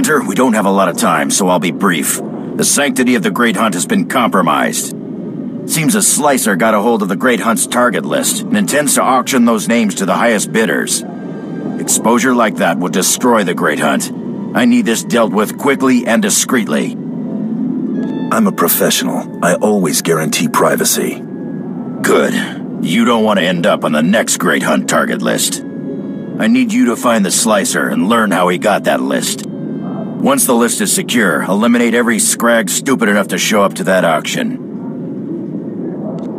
Hunter, we don't have a lot of time, so I'll be brief. The sanctity of the Great Hunt has been compromised. Seems a slicer got a hold of the Great Hunt's target list and intends to auction those names to the highest bidders. Exposure like that would destroy the Great Hunt. I need this dealt with quickly and discreetly. I'm a professional. I always guarantee privacy. Good. You don't want to end up on the next Great Hunt target list. I need you to find the slicer and learn how he got that list. Once the list is secure, eliminate every scrag stupid enough to show up to that auction.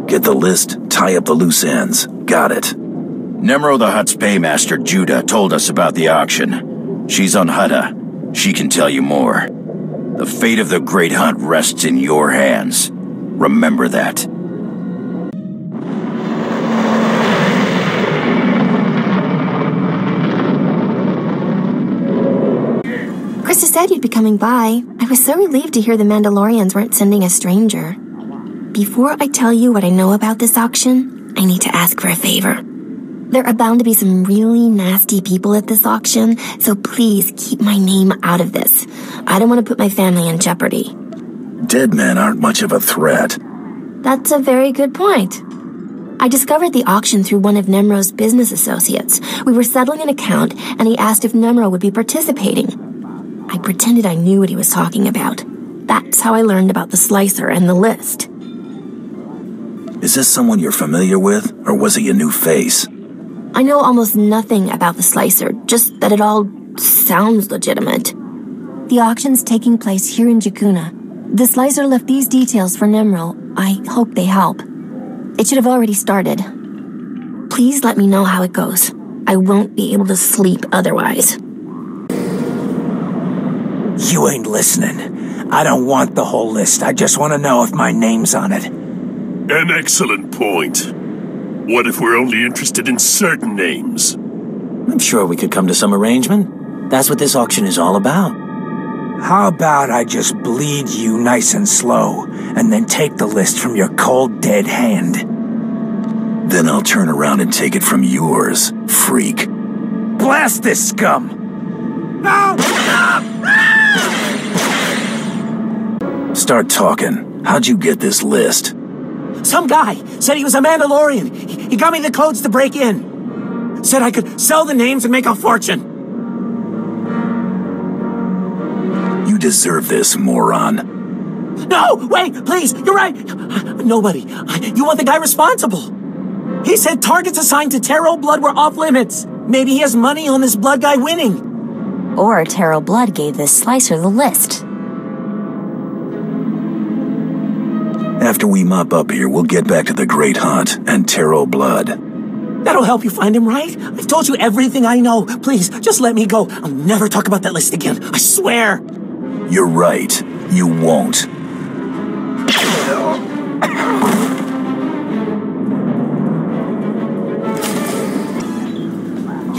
Get the list, tie up the loose ends. Got it. Nemro the Hutt's paymaster, Judah, told us about the auction. She's on Hutta. She can tell you more. The fate of the Great Hunt rests in your hands. Remember that. Krista said you'd be coming by. I was so relieved to hear the Mandalorians weren't sending a stranger. Before I tell you what I know about this auction, I need to ask for a favor. There are bound to be some really nasty people at this auction, so please keep my name out of this. I don't want to put my family in jeopardy. Dead men aren't much of a threat. That's a very good point. I discovered the auction through one of Nemro's business associates. We were settling an account, and he asked if Nemro would be participating. I pretended I knew what he was talking about. That's how I learned about the slicer and the list. Is this someone you're familiar with, or was he a new face? I know almost nothing about the slicer, just that it all sounds legitimate. The auction's taking place here in Jakuna. The slicer left these details for Nemro. I hope they help. It should have already started. Please let me know how it goes. I won't be able to sleep otherwise. You ain't listening. I don't want the whole list. I just want to know if my name's on it. An excellent point. What if we're only interested in certain names? I'm sure we could come to some arrangement. That's what this auction is all about. How about I just bleed you nice and slow, and then take the list from your cold, dead hand? Then I'll turn around and take it from yours, freak. Blast this scum! No! Start talking. How'd you get this list? Some guy said he was a Mandalorian. He got me the codes to break in. Said I could sell the names and make a fortune. You deserve this, moron. No, wait, please, you're right. Nobody. You want the guy responsible. He said targets assigned to Taro Blood were off limits. Maybe he has money on this Blood guy winning. Or Taro Blood gave this slicer the list. After we mop up here, we'll get back to the Great Hunt and Taro Blood. That'll help you find him, right? I've told you everything I know. Please, just let me go. I'll never talk about that list again. I swear. You're right. You won't.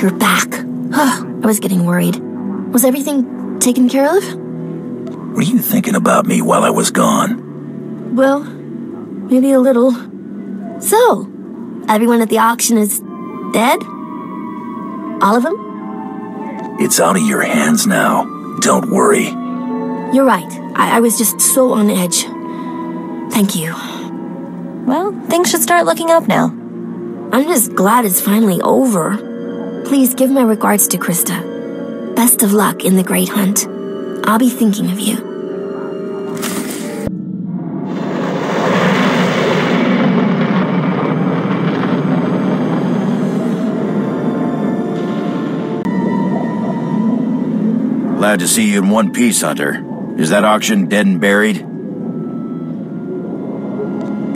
You're back. I was getting worried. Was everything taken care of? Were you thinking about me while I was gone? Well, maybe a little. So, everyone at the auction is dead? All of them? It's out of your hands now. Don't worry. You're right. I was just so on edge. Thank you. Well, things should start looking up now. I'm just glad it's finally over. Please give my regards to Krista. Best of luck in the Great Hunt. I'll be thinking of you. Glad to see you in one piece, Hunter. Is that auction dead and buried?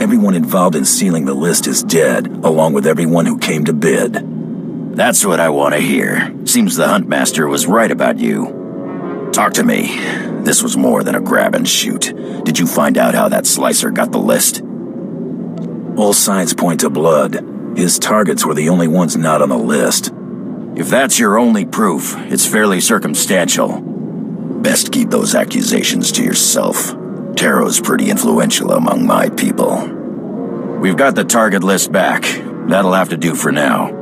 Everyone involved in sealing the list is dead, along with everyone who came to bid. That's what I want to hear. Seems the Huntmaster was right about you. Talk to me. This was more than a grab and shoot. Did you find out how that slicer got the list? All signs point to Blood. His targets were the only ones not on the list. If that's your only proof, it's fairly circumstantial. Best keep those accusations to yourself. Taro's pretty influential among my people. We've got the target list back. That'll have to do for now.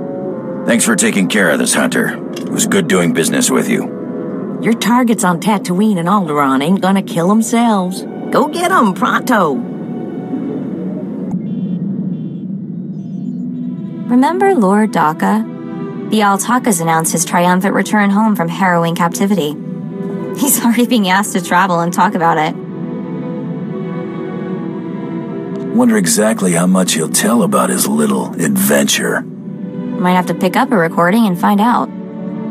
Thanks for taking care of this, Hunter. It was good doing business with you. Your targets on Tatooine and Aaldrin ain't gonna kill themselves. Go get 'em, pronto! Remember Lord Daka? The Altakas announced his triumphant return home from harrowing captivity. He's already being asked to travel and talk about it. Wonder exactly how much he'll tell about his little adventure. Might have to pick up a recording and find out.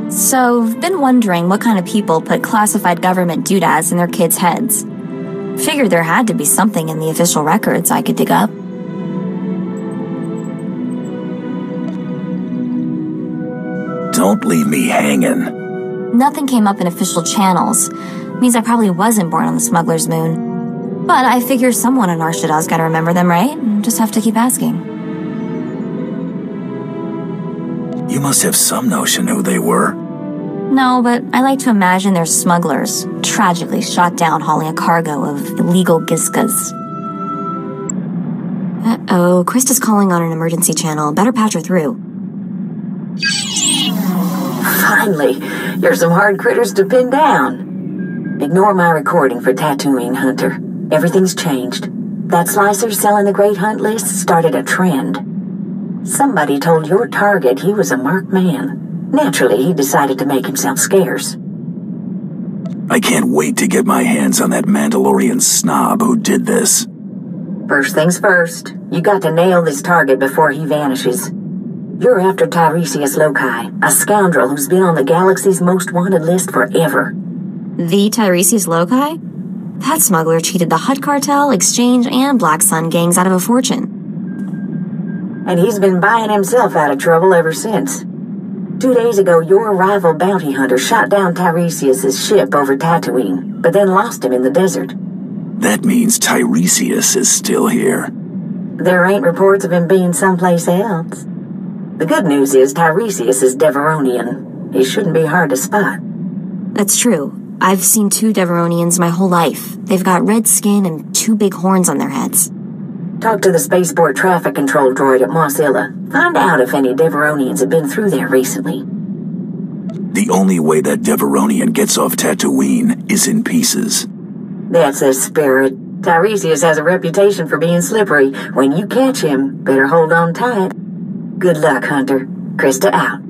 So, I've been wondering what kind of people put classified government doodads in their kids' heads. Figured there had to be something in the official records I could dig up. Don't leave me hanging. Nothing came up in official channels. Means I probably wasn't born on the smuggler's moon. But I figure someone in Nar Shaddaa's gotta remember them, right? Just have to keep asking. You must have some notion who they were. No, but I like to imagine they're smugglers, tragically shot down hauling a cargo of illegal Gizkas. Uh-oh, Krista's calling on an emergency channel. Better patch her through. Finally, you're some hard critters to pin down. Ignore my recording for Tatooine, Hunter. Everything's changed. That slicer selling the Great Hunt list started a trend. Somebody told your target he was a marked man. Naturally, he decided to make himself scarce. I can't wait to get my hands on that Mandalorian snob who did this. First things first, you got to nail this target before he vanishes. You're after Tiresias Loci, a scoundrel who's been on the galaxy's most wanted list forever. The Tiresias Loci? That smuggler cheated the Hutt Cartel, Exchange, and Black Sun gangs out of a fortune. And he's been buying himself out of trouble ever since. 2 days ago, your rival bounty hunter shot down Tiresias' ship over Tatooine, but then lost him in the desert. That means Tiresias is still here. There ain't reports of him being someplace else. The good news is Tiresias is Deveronian. He shouldn't be hard to spot. That's true. I've seen 2 Deveronians my whole life. They've got red skin and 2 big horns on their heads. Talk to the spaceport traffic control droid at Mos Illa. Find out if any Deveronians have been through there recently. The only way that Deveronian gets off Tatooine is in pieces. That's the spirit. Tiresias has a reputation for being slippery. When you catch him, better hold on tight. Good luck, Hunter. Krista out.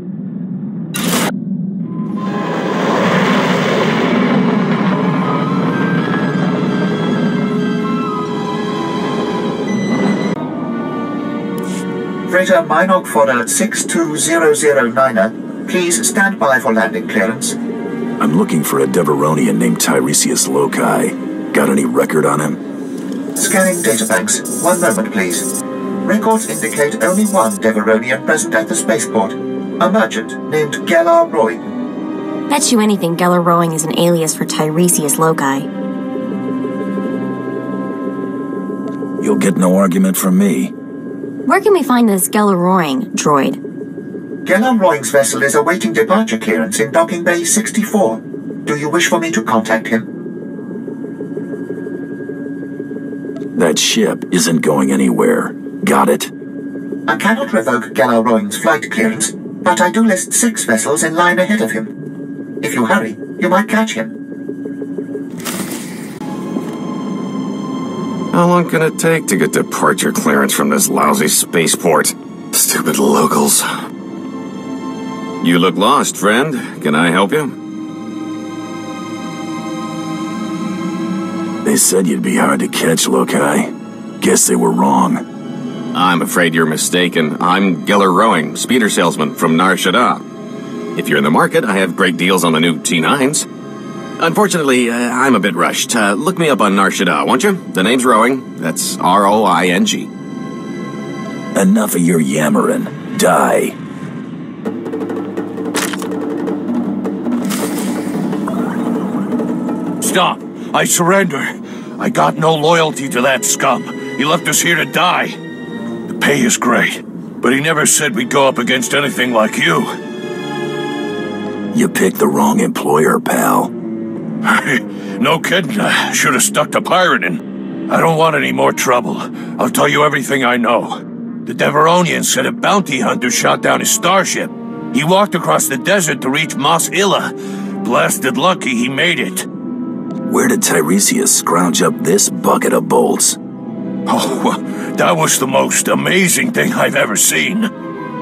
Freighter Minog Fodder 62009er, please stand by for landing clearance. I'm looking for a Deveronian named Tiresias Loci. Got any record on him? Scanning databanks. 1 moment, please. Records indicate only one Deveronian present at the spaceport. A merchant named Gellar Roy. Bet you anything Gellar Rowing is an alias for Tiresias Loci. You'll get no argument from me. Where can we find this Gellar Rowing droid? Gellar Roy's vessel is awaiting departure clearance in Docking Bay 64. Do you wish for me to contact him? That ship isn't going anywhere. Got it? I cannot revoke Gellar Roy's flight clearance, but I do list 6 vessels in line ahead of him. If you hurry, you might catch him. How long can it take to get departure clearance from this lousy spaceport? Stupid locals. You look lost, friend. Can I help you? They said you'd be hard to catch, Loci. Guess they were wrong. I'm afraid you're mistaken. I'm Gellar Rowing, speeder salesman from Nar Shaddaa. If you're in the market, I have great deals on the new T9s. Unfortunately, I'm a bit rushed. Look me up on Nar Shaddaa, won't you? The name's Rowing. That's R-O-I-N-G. Enough of your yammering. Die. Stop! I surrender. I got no loyalty to that scum. He left us here to die. The pay is great, but he never said we'd go up against anything like you. You picked the wrong employer, pal. No kidding. I should have stuck to pirating. I don't want any more trouble. I'll tell you everything I know. The Deveronian said a bounty hunter shot down his starship. He walked across the desert to reach Mos Illa, blasted lucky he made it. Where did Tiresias scrounge up this bucket of bolts? Oh, that was the most amazing thing I've ever seen.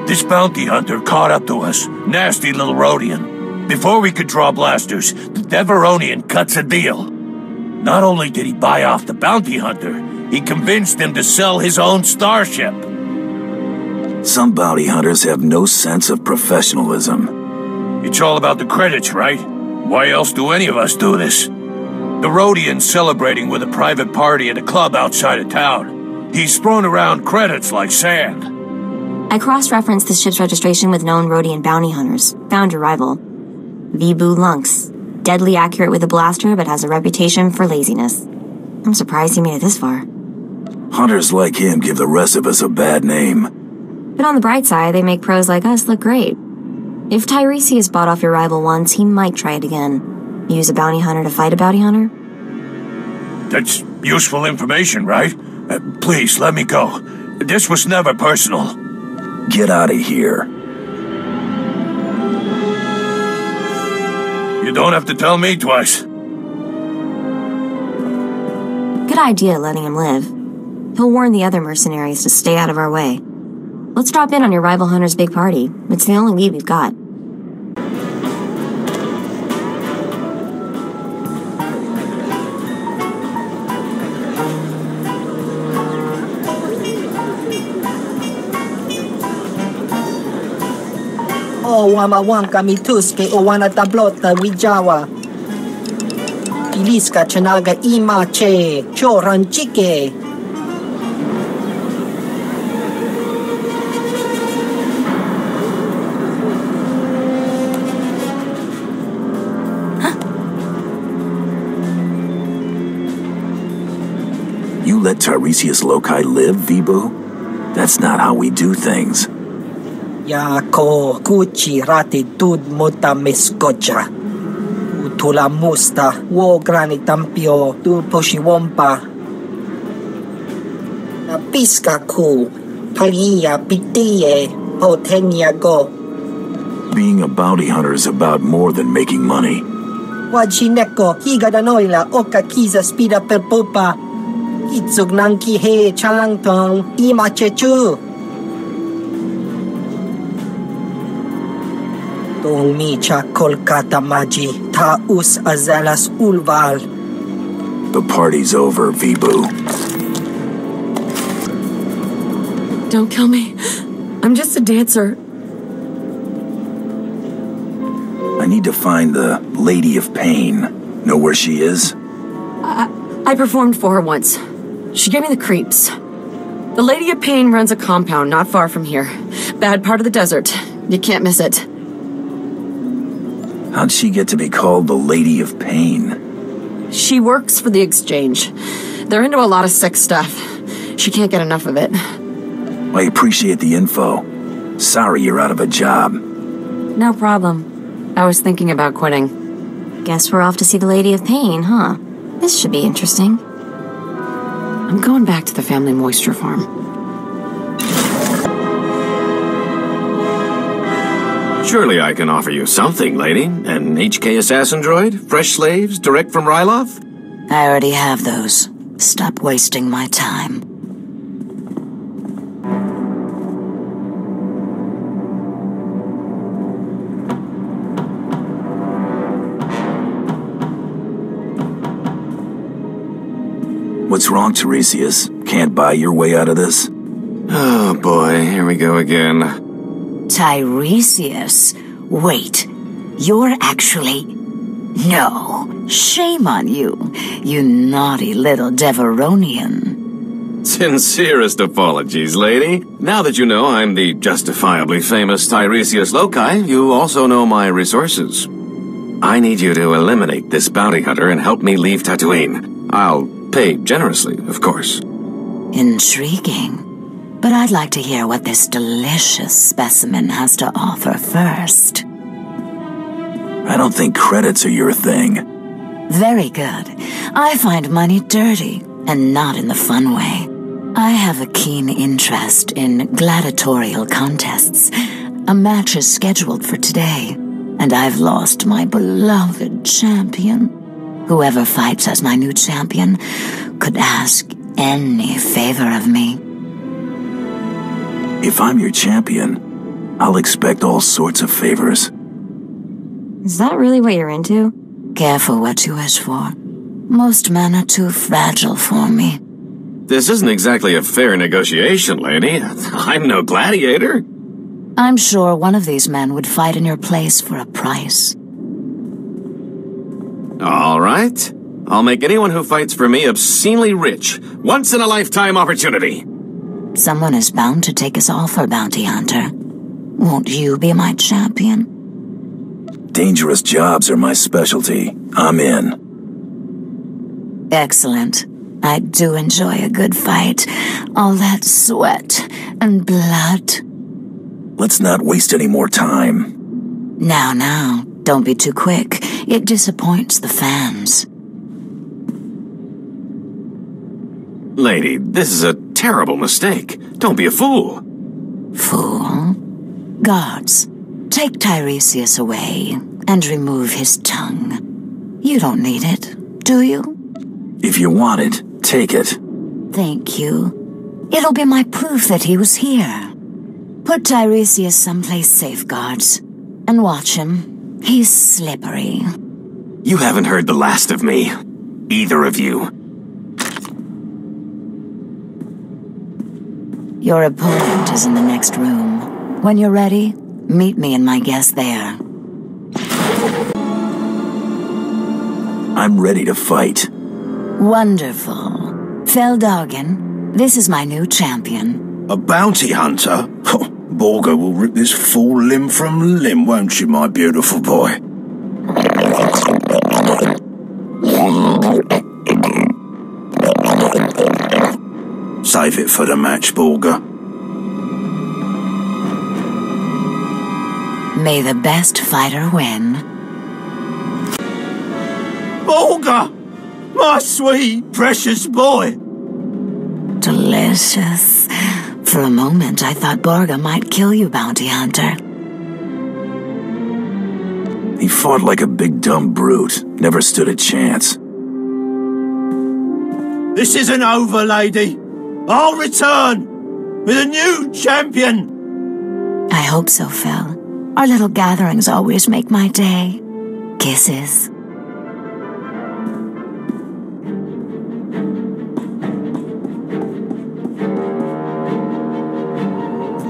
This bounty hunter caught up to us, nasty little Rhodian. Before we could draw blasters, the Deveronian cuts a deal. Not only did he buy off the bounty hunter, he convinced him to sell his own starship. Some bounty hunters have no sense of professionalism. It's all about the credits, right? Why else do any of us do this? The Rhodian's celebrating with a private party at a club outside of town. He's thrown around credits like sand. I cross-referenced the ship's registration with known Rhodian bounty hunters. Found your rival. Vibu Lunx. Deadly accurate with a blaster, but has a reputation for laziness. I'm surprised he made it this far. Hunters like him give the rest of us a bad name. But on the bright side, they make pros like us look great. If Tiresias bought off your rival once, he might try it again. Use a bounty hunter to fight a bounty hunter? That's useful information, right? Please, let me go. This was never personal. Get out of here. You don't have to tell me twice. Good idea letting him live. He'll warn the other mercenaries to stay out of our way. Let's drop in on your rival hunter's big party. It's the only lead we've got. O wamawang kami tuske o wana tablota wijawa. Iliska chanaga imache choranchike. You let Tiresias Loci live, Vibu? That's not how we do things. Yako kuchi rati tud muta meskocha. Utula musta wo grani tampio tu poshiwompa. Piska ku palia pitie potenia go. Being a bounty hunter is about more than making money. Wajineko higa danoila oka kiza spida per popa. Itzug nanki he chalangtong imachechu. Tong micha Kolkata maji taus azalas ulval. The party's over, Vibu. Don't kill me. I'm just a dancer. I need to find the Lady of Pain. Know where she is? I performed for her once. She gave me the creeps. The Lady of Pain runs a compound not far from here. Bad part of the desert. You can't miss it. How'd she get to be called the Lady of Pain? She works for the exchange. They're into a lot of sick stuff. She can't get enough of it. I appreciate the info. Sorry you're out of a job. No problem. I was thinking about quitting. Guess we're off to see the Lady of Pain, huh? This should be interesting. I'm going back to the family moisture farm. Surely I can offer you something, lady. An HK assassin droid? Fresh slaves? Direct from Ryloth? I already have those. Stop wasting my time. What's wrong, Tiresias? Can't buy your way out of this? Oh boy, here we go again. Tiresias? Wait, you're actually... No, shame on you, you naughty little Deveronian. Sincerest apologies, lady. Now that you know I'm the justifiably famous Tiresias Loci, you also know my resources. I need you to eliminate this bounty hunter and help me leave Tatooine. I'll pay generously, of course. Intriguing. But I'd like to hear what this delicious specimen has to offer first. I don't think credits are your thing. Very good. I find money dirty, and not in the fun way. I have a keen interest in gladiatorial contests. A match is scheduled for today. and I've lost my beloved champion. Whoever fights as my new champion could ask any favor of me. If I'm your champion, I'll expect all sorts of favors. Is that really what you're into? Careful what you wish for. Most men are too fragile for me. This isn't exactly a fair negotiation, lady. I'm no gladiator. I'm sure one of these men would fight in your place for a price. All right. I'll make anyone who fights for me obscenely rich. Once-in-a-lifetime opportunity. Someone is bound to take us all for bounty hunter. Won't you be my champion? Dangerous jobs are my specialty. I'm in. Excellent. I do enjoy a good fight. All that sweat and blood. Let's not waste any more time. Now, don't be too quick. It disappoints the fans. Lady, this is a terrible mistake. Don't be a fool. Fool? Guards, take Tiresias away and remove his tongue. You don't need it, do you? If you want it, take it. Thank you. It'll be my proof that he was here. Put Tiresias someplace safe, guards, and watch him. He's slippery. You haven't heard the last of me. Either of you. Your opponent is in the next room. When you're ready, meet me and my guest there. I'm ready to fight. Wonderful. Feldhagen, this is my new champion. A bounty hunter? Borga will rip this fool limb from limb, won't she, my beautiful boy? Save it for the match, Borga. May the best fighter win. Borga! My sweet, precious boy! Delicious. For a moment, I thought Borga might kill you, bounty hunter. He fought like a big dumb brute. Never stood a chance. This isn't over, lady. I'll return with a new champion. I hope so, Phil. Our little gatherings always make my day. Kisses.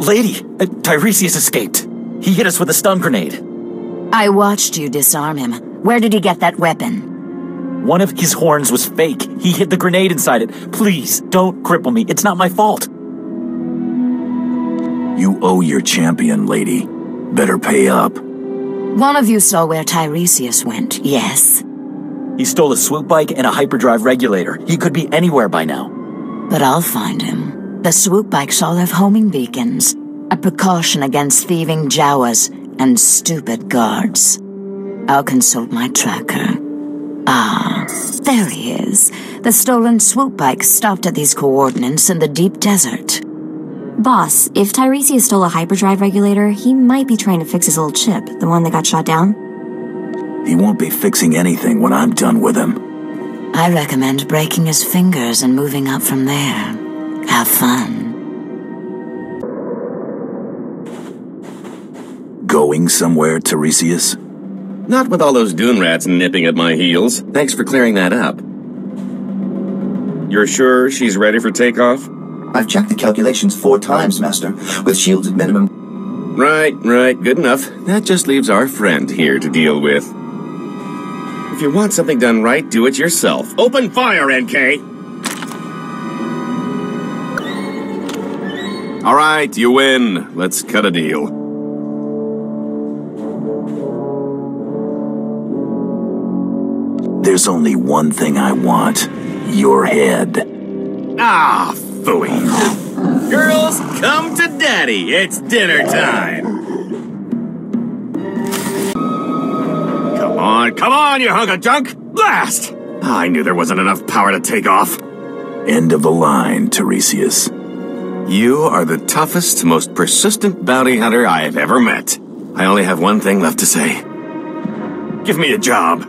Lady, Tiresias escaped. He hit us with a stun grenade. I watched you disarm him. Where did he get that weapon? One of his horns was fake. He hid the grenade inside it. Please, don't cripple me. It's not my fault. You owe your champion, lady. Better pay up. One of you saw where Tiresias went, yes? He stole a swoop bike and a hyperdrive regulator. He could be anywhere by now. But I'll find him. The swoop bikes all have homing beacons. A precaution against thieving Jawas and stupid guards. I'll consult my tracker. Ah, there he is. The stolen swoop bike stopped at these coordinates in the deep desert. Boss, if Tiresias stole a hyperdrive regulator, he might be trying to fix his old chip, the one that got shot down. He won't be fixing anything when I'm done with him. I recommend breaking his fingers and moving up from there. Have fun. Going somewhere, Tiresias? Not with all those dune rats nipping at my heels. Thanks for clearing that up. You're sure she's ready for takeoff? I've checked the calculations 4 times, Master, with shields at minimum. Right, good enough. That just leaves our friend here to deal with. If you want something done right, do it yourself. Open fire, NK! All right, you win. Let's cut a deal. There's only one thing I want. Your head. Ah, phooey. Girls, come to Daddy. It's dinner time. Come on, you hunk of junk. Blast! I knew there wasn't enough power to take off. End of the line, Tiresias. You are the toughest, most persistent bounty hunter I have ever met. I only have one thing left to say. Give me a job.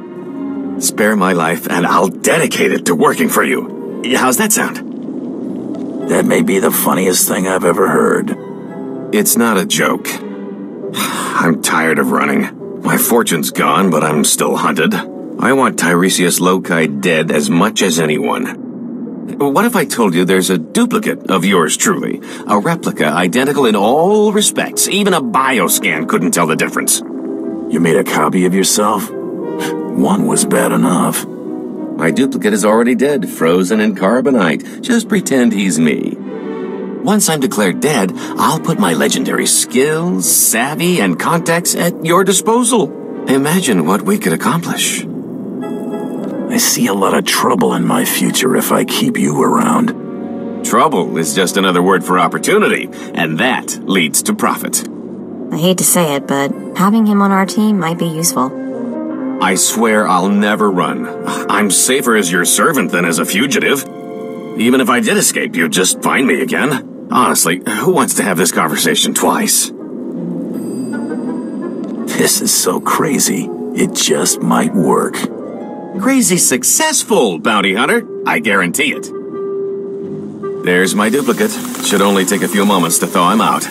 Spare my life and I'll dedicate it to working for you. How's that sound? That may be the funniest thing I've ever heard. It's not a joke. I'm tired of running. My fortune's gone, but I'm still hunted. I want Tiresias Loci dead as much as anyone. What if I told you there's a duplicate of yours truly? A replica identical in all respects. Even a bioscan couldn't tell the difference. You made a copy of yourself? One was bad enough. My duplicate is already dead, frozen in carbonite. Just pretend he's me. Once I'm declared dead, I'll put my legendary skills, savvy, and contacts at your disposal. Imagine what we could accomplish. I see a lot of trouble in my future if I keep you around. Trouble is just another word for opportunity, and that leads to profit. I hate to say it, but having him on our team might be useful. I swear I'll never run. I'm safer as your servant than as a fugitive. Even if I did escape, you'd just find me again. Honestly, who wants to have this conversation twice? This is so crazy. It just might work. Crazy successful, bounty hunter. I guarantee it. There's my duplicate. Should only take a few moments to thaw him out.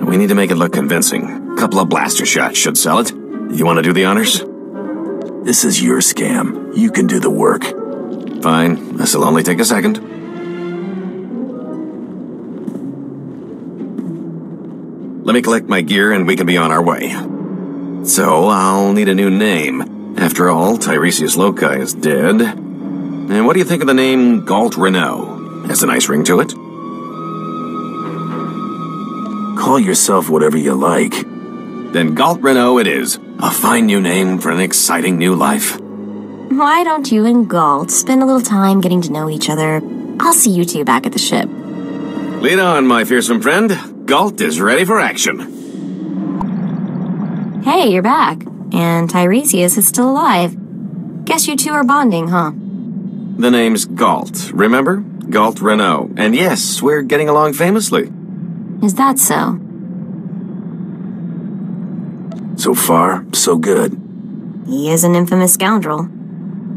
We need to make it look convincing. A couple of blaster shots should sell it. You want to do the honors? This is your scam. You can do the work. Fine. This'll only take a second. Let me collect my gear and we can be on our way. So, I'll need a new name. After all, Tiresias Loci is dead. And what do you think of the name Galt Renault? Has a nice ring to it. Call yourself whatever you like. Then Galt Renault it is. A fine new name for an exciting new life. Why don't you and Galt spend a little time getting to know each other? I'll see you two back at the ship. Lead on, my fearsome friend. Galt is ready for action. Hey, you're back. And Tiresias is still alive. Guess you two are bonding, huh? The name's Galt, remember? Galt Renault. And yes, we're getting along famously. Is that so? So far, so good. He is an infamous scoundrel.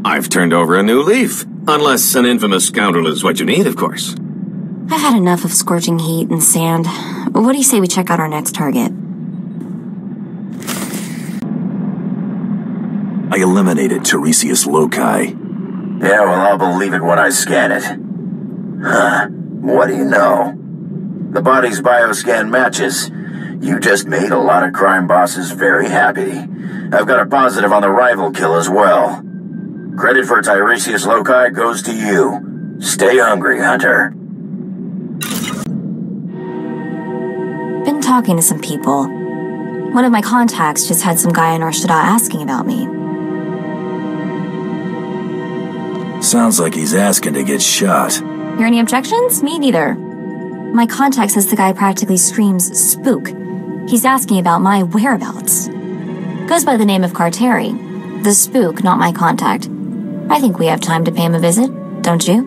I've turned over a new leaf. Unless an infamous scoundrel is what you need, of course. I've had enough of scorching heat and sand. What do you say we check out our next target? I eliminated Tiresias Loci. Yeah, well, I'll believe it when I scan it. Huh. What do you know? The body's bioscan matches. You just made a lot of crime bosses very happy. I've got a positive on the rival kill as well. Credit for Tiresias Loci goes to you. Stay hungry, Hunter. Been talking to some people. One of my contacts just had some guy in Arshada asking about me. Sounds like he's asking to get shot. Hear any objections? Me neither. My contact says the guy practically screams spook. He's asking about my whereabouts. Goes by the name of Carteri. The spook, not my contact. I think we have time to pay him a visit, don't you?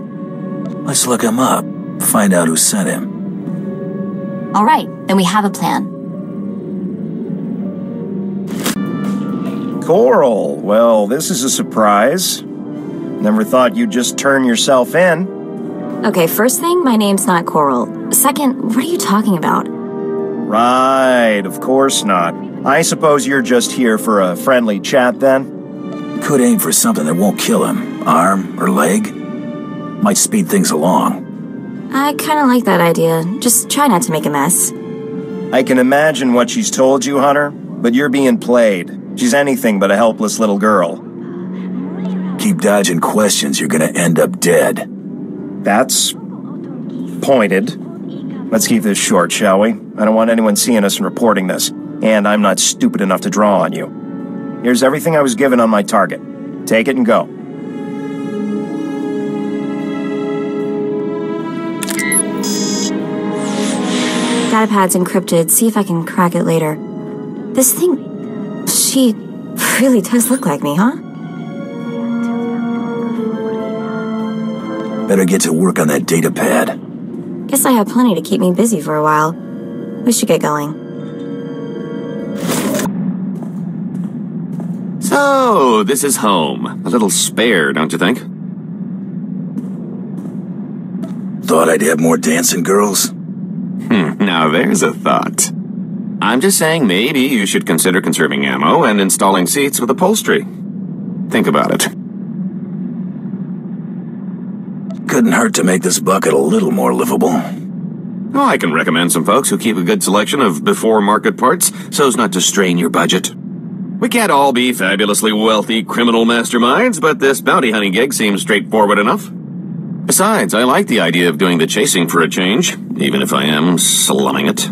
Let's look him up. Find out who sent him. All right, then we have a plan. Coral, well, this is a surprise. Never thought you'd just turn yourself in. Okay, first thing, my name's not Coral. Second, what are you talking about? Right, of course not. I suppose you're just here for a friendly chat then? Could aim for something that won't kill him. Arm or leg. Might speed things along. I kind of like that idea. Just try not to make a mess. I can imagine what she's told you, Hunter, but you're being played. She's anything but a helpless little girl. Keep dodging questions, you're gonna end up dead. That's pointed. Let's keep this short, shall we? I don't want anyone seeing us and reporting this. And I'm not stupid enough to draw on you. Here's everything I was given on my target. Take it and go. Datapad's encrypted. See if I can crack it later. This thing... She really does look like me, huh? Better get to work on that datapad. Guess I have plenty to keep me busy for a while. We should get going. So, this is home. A little spare, don't you think? Thought I'd have more dancing girls? Now there's a thought. I'm just saying maybe you should consider conserving ammo and installing seats with upholstery. Think about it. Couldn't hurt to make this bucket a little more livable. Oh, I can recommend some folks who keep a good selection of before-market parts so as not to strain your budget. We can't all be fabulously wealthy criminal masterminds, but this bounty hunting gig seems straightforward enough. Besides, I like the idea of doing the chasing for a change, even if I am slumming it.